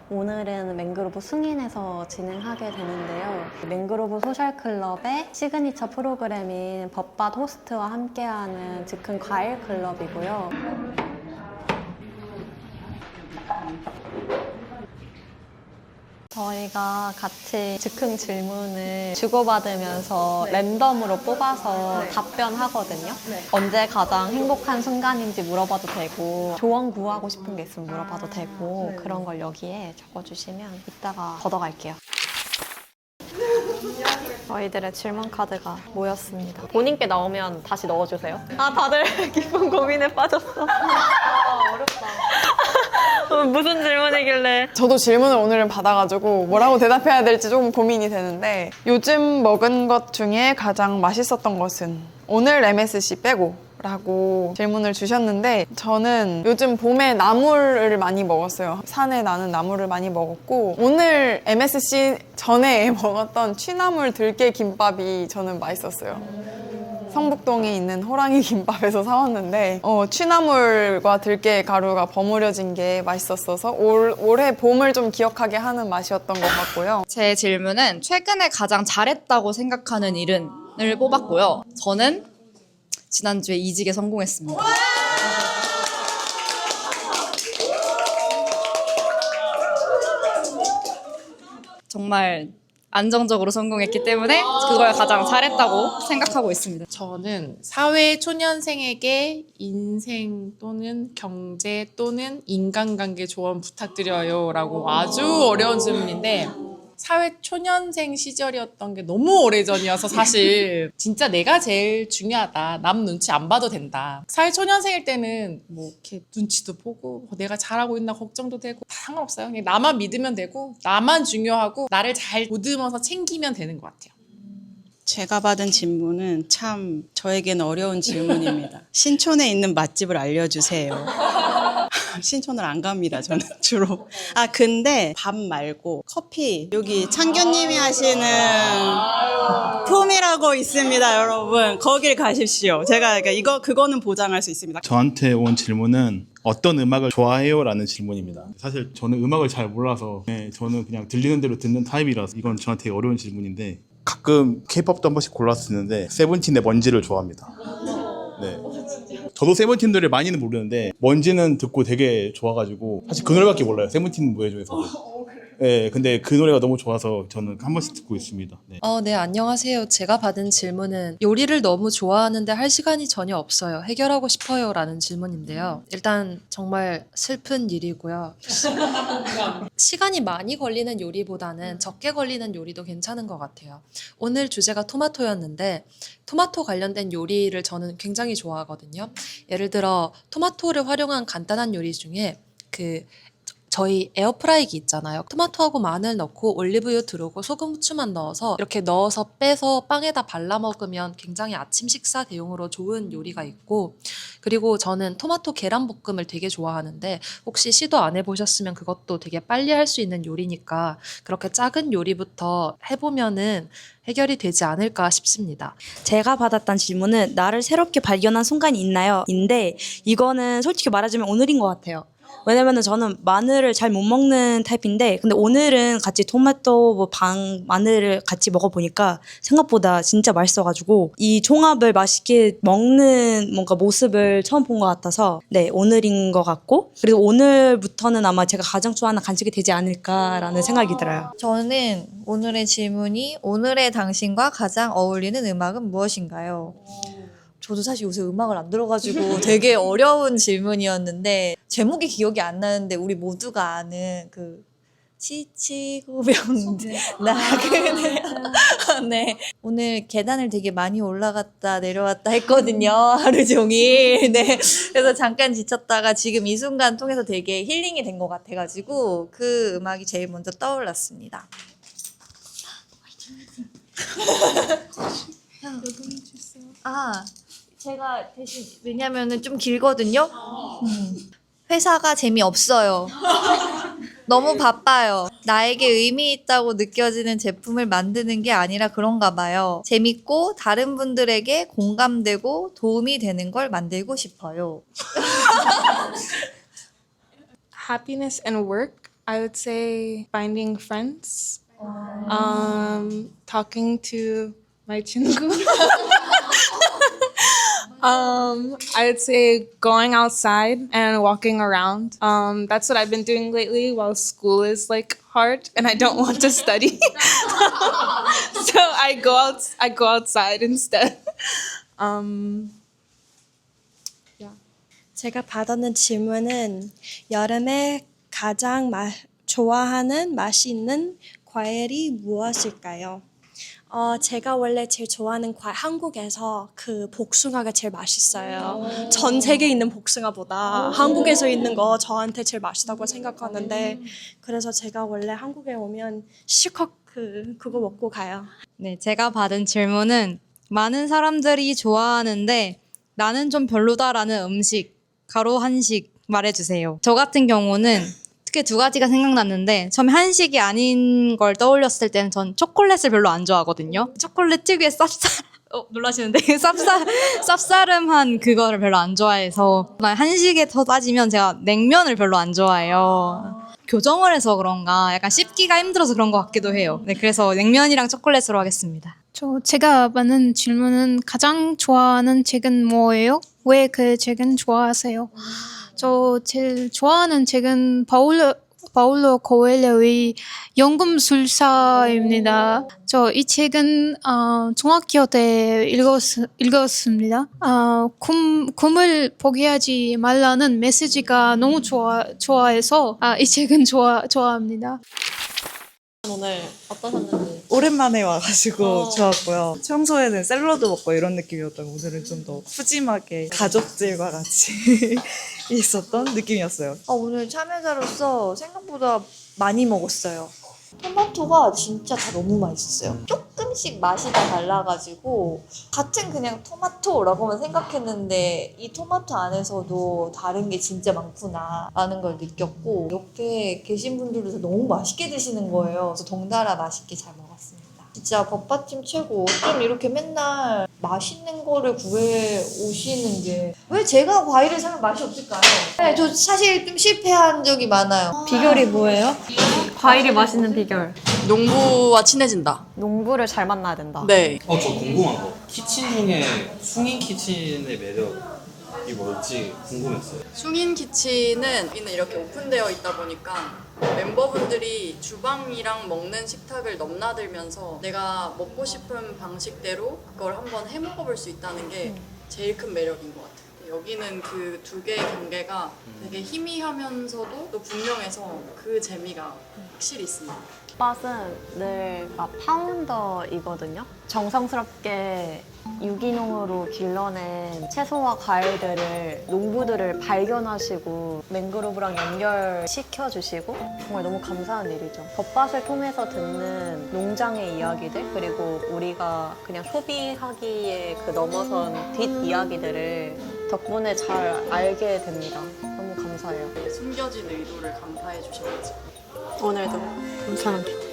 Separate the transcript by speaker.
Speaker 1: 오늘은 맹그로브 승인에서 진행하게 되는데요. 맹그로브 소셜클럽의 시그니처 프로그램인 법밭 호스트와 함께하는 즉흥 과일 클럽이고요. 저희가 같이 즉흥 질문을 주고받으면서 랜덤으로 뽑아서 답변하거든요. 언제 가장 행복한 순간인지 물어봐도 되고 조언 구하고 싶은 게 있으면 물어봐도 되고 그런 걸 여기에 적어주시면 이따가 걷어갈게요. 저희들의 질문 카드가 모였습니다. 본인께 나오면 다시 넣어주세요. 다들 깊은 고민에 빠졌어. 어렵다. 무슨 질문이길래?
Speaker 2: 저도 질문을 오늘은 받아가지고 뭐라고 대답해야 될지 조금 고민이 되는데 요즘 먹은 것 중에 가장 맛있었던 것은? 오늘 MSC 빼고 라고 질문을 주셨는데 저는 요즘 봄에 나물을 많이 먹었어요. 산에 나는 나물을 많이 먹었고 오늘 MSC 전에 먹었던 취나물 들깨 김밥이 저는 맛있었어요. 성북동에 있는 호랑이 김밥에서 사왔는데 취나물과 들깨 가루가 버무려진 게 맛있었어서 올해 봄을 좀 기억하게 하는 맛이었던 것 같고요.
Speaker 3: 제 질문은 최근에 가장 잘했다고 생각하는 일은을 뽑았고요. 저는 지난주에 이직에 성공했습니다. 정말 안정적으로 성공했기 때문에 그걸 가장 잘했다고 생각하고 있습니다.
Speaker 4: 저는 사회 초년생에게 인생 또는 경제 또는 인간관계 조언 부탁드려요 라고 아주 어려운 질문인데 사회 초년생 시절이었던 게 너무 오래전이어서 사실 진짜 내가 제일 중요하다. 남 눈치 안 봐도 된다. 사회 초년생일 때는 뭐 이렇게 눈치도 보고 내가 잘하고 있나 걱정도 되고 다 상관없어요. 그냥 나만 믿으면 되고 나만 중요하고 나를 잘 보듬어서 챙기면 되는 것 같아요.
Speaker 5: 제가 받은 질문은 참 저에게는 어려운 질문입니다. 신촌에 있는 맛집을 알려주세요. 신촌을 안 갑니다, 저는 주로. 근데 밥 말고 커피. 여기 창규님이 하시는 품이라고 있습니다, 여러분. 거길 가십시오. 제가 그거는 보장할 수 있습니다.
Speaker 6: 저한테 온 질문은 어떤 음악을 좋아해요? 라는 질문입니다. 사실 저는 음악을 잘 몰라서 저는 그냥 들리는 대로 듣는 타입이라서 이건 저한테 어려운 질문인데 가끔 K-팝도 한 번씩 골라서 듣는데 세븐틴의 먼지를 좋아합니다. 네. 저도 세븐틴 노래 많이는 모르는데 먼지는 듣고 되게 좋아가지고 사실 그 노래밖에 몰라요. 세븐틴 무대 중에서. 네, 근데 그 노래가 너무 좋아서 저는 한 번씩 듣고 있습니다. 네.
Speaker 7: 네, 안녕하세요. 제가 받은 질문은 요리를 너무 좋아하는데 할 시간이 전혀 없어요. 해결하고 싶어요. 라는 질문인데요. 일단 정말 슬픈 일이고요. 시간이 많이 걸리는 요리보다는 적게 걸리는 요리도 괜찮은 것 같아요. 오늘 주제가 토마토였는데 토마토 관련된 요리를 저는 굉장히 좋아하거든요. 예를 들어 토마토를 활용한 간단한 요리 중에 저희 에어프라이기 있잖아요. 토마토하고 마늘 넣고 올리브유 두르고 소금 후추만 넣어서 이렇게 넣어서 빼서 빵에다 발라 먹으면 굉장히 아침 식사 대용으로 좋은 요리가 있고 그리고 저는 토마토 계란볶음을 되게 좋아하는데 혹시 시도 안 해보셨으면 그것도 되게 빨리 할 수 있는 요리니까 그렇게 작은 요리부터 해보면은 해결이 되지 않을까 싶습니다.
Speaker 8: 제가 받았던 질문은 나를 새롭게 발견한 순간이 있나요? 인데 이거는 솔직히 말하자면 오늘인 것 같아요. 왜냐면은 저는 마늘을 잘 못 먹는 타입인데 근데 오늘은 같이 토마토 마늘을 같이 먹어보니까 생각보다 진짜 맛있어가지고 이 종합을 맛있게 먹는 뭔가 모습을 처음 본 것 같아서 네, 오늘인 것 같고 그리고 오늘부터는 아마 제가 가장 좋아하는 간식이 되지 않을까라는 생각이 들어요.
Speaker 9: 저는 오늘의 질문이 오늘의 당신과 가장 어울리는 음악은 무엇인가요? 저도 사실 요새 음악을 안 들어가지고 되게 어려운 질문이었는데 제목이 기억이 안 나는데 우리 모두가 아는 지치고 병든 나그네. 네. 오늘 계단을 되게 많이 올라갔다 내려왔다 했거든요. 하루 종일. 네. 그래서 잠깐 지쳤다가 지금 이 순간 통해서 되게 힐링이 된 것 같아가지고 그 음악이 제일 먼저 떠올랐습니다. 제가 대신 왜냐면은 좀 길거든요. 회사가 재미없어요. 너무 바빠요. 나에게 의미 있다고 느껴지는 제품을 만드는 게 아니라 그런가 봐요. 재밌고 다른 분들에게 공감되고 도움이 되는 걸 만들고 싶어요.
Speaker 4: Happiness and work
Speaker 10: I would say finding friends, talking to my 친구. I would say going outside and walking around. That's what I've been doing lately while school is like hard and I don't want to study. So I go outside instead.
Speaker 11: 제가 받았는 질문은 여름에 가장 좋아하는 맛있는 과일이 무엇일까요? 제가 원래 제일 좋아하는 과일 한국에서 그 복숭아가 제일 맛있어요. 전 세계에 있는 복숭아보다 한국에서 있는 거 저한테 제일 맛있다고 생각하는데 그래서 제가 원래 한국에 오면 실컷 그거 먹고 가요.
Speaker 3: 네, 제가 받은 질문은 많은 사람들이 좋아하는데 나는 좀 별로다라는 음식, 가로 한식 말해주세요. 저 같은 경우는 특히 두 가지가 생각났는데 처음에 한식이 아닌 걸 떠올렸을 때는 전 초콜릿을 별로 안 좋아하거든요. 초콜릿 특유의 놀라시는데 쌉싸름한 그거를 별로 안 좋아해서 한식에 더 따지면 제가 냉면을 별로 안 좋아해요. 교정을 해서 그런가 약간 씹기가 힘들어서 그런 것 같기도 해요. 네, 그래서 냉면이랑 초콜릿으로 하겠습니다.
Speaker 12: 제가 받는 질문은 가장 좋아하는 책은 뭐예요? 왜 그 책은 좋아하세요? 저 제일 좋아하는 책은 파울로 코엘료의 연금술사입니다. 저 이 책은 중학교 때 읽었습니다. 꿈을 포기하지 말라는 메시지가 너무 좋아해서 이 책은 좋아합니다.
Speaker 1: 오늘 어떠셨는지?
Speaker 13: 오랜만에 와가지고 좋았고요. 평소에는 샐러드 먹고 이런 느낌이었다면 오늘은 좀 더 푸짐하게 가족들과 같이 있었던 느낌이었어요.
Speaker 9: 오늘 참여자로서 생각보다 많이 먹었어요. 토마토가 진짜 다 너무 맛있었어요. 조금씩 맛이 다 달라가지고 같은 그냥 토마토라고만 생각했는데 이 토마토 안에서도 다른 게 진짜 많구나 라는 걸 느꼈고 옆에 계신 분들도 다 너무 맛있게 드시는 거예요. 그래서 덩달아 맛있게 잘 먹었습니다. 진짜 법받침 최고. 좀 이렇게 맨날 맛있는 거를 구해 오시는 게 왜 제가 과일을 사면 맛이 없을까요? 네, 저 사실 좀 실패한 적이 많아요.
Speaker 1: 비결이 뭐예요? 과일이 맛있는 비결.
Speaker 14: 농부와 친해진다.
Speaker 1: 농부를 잘 만나야 된다.
Speaker 14: 네.
Speaker 15: 저 궁금한 거. 키친 중에 숭인 키친의 매력이 뭘지 궁금했어요.
Speaker 3: 숭인 키친은 여기는 이렇게 오픈되어 있다 보니까 멤버분들이 주방이랑 먹는 식탁을 넘나들면서 내가 먹고 싶은 방식대로 그걸 한번 해 먹어볼 수 있다는 게 제일 큰 매력인 것 같아요. 여기는 그 두 개의 경계가 되게 희미하면서도 또 분명해서 그 재미가 확실히 있습니다.
Speaker 1: 맛은 늘 파운더이거든요. 정성스럽게 유기농으로 길러낸 채소와 과일들을 농부들을 발견하시고 맹그로브랑 연결시켜주시고 정말 너무 감사한 일이죠. 겉밭을 통해서 듣는 농장의 이야기들 그리고 우리가 그냥 소비하기에 그 넘어선 뒷이야기들을 덕분에 잘 알게 됩니다. 너무 감사해요.
Speaker 3: 숨겨진 의도를 간파해 주셔야지.
Speaker 1: 오늘도 감사합니다.